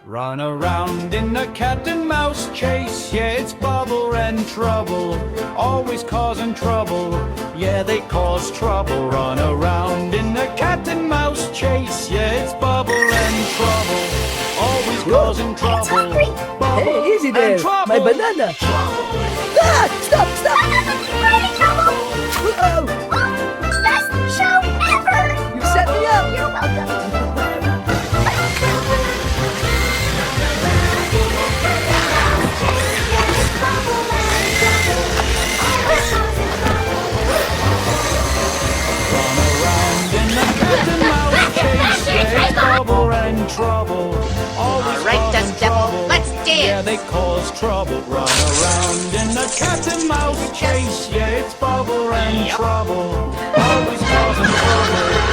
Run around in a cat and mouse chase. Yeah, it's Bubble and Trouble, always causing trouble. Yeah, they cause trouble. Run around in a cat and mouse chase. Yeah, it's Bubble and Trouble, always causing trouble. Bubble Hey, easy there. and trouble. My banana. Ah, stop, stop. Oh, Best show ever! you set me up. You're welcome. Run around in a cat and mouse chase. Yeah, it's Bubble and Trouble, always All right, causing Dust Devil, trouble. let's Yeah, dance. they cause trouble. Run around in a cat and mouse chase. Yeah, it's Bubble and Trouble, always causing trouble.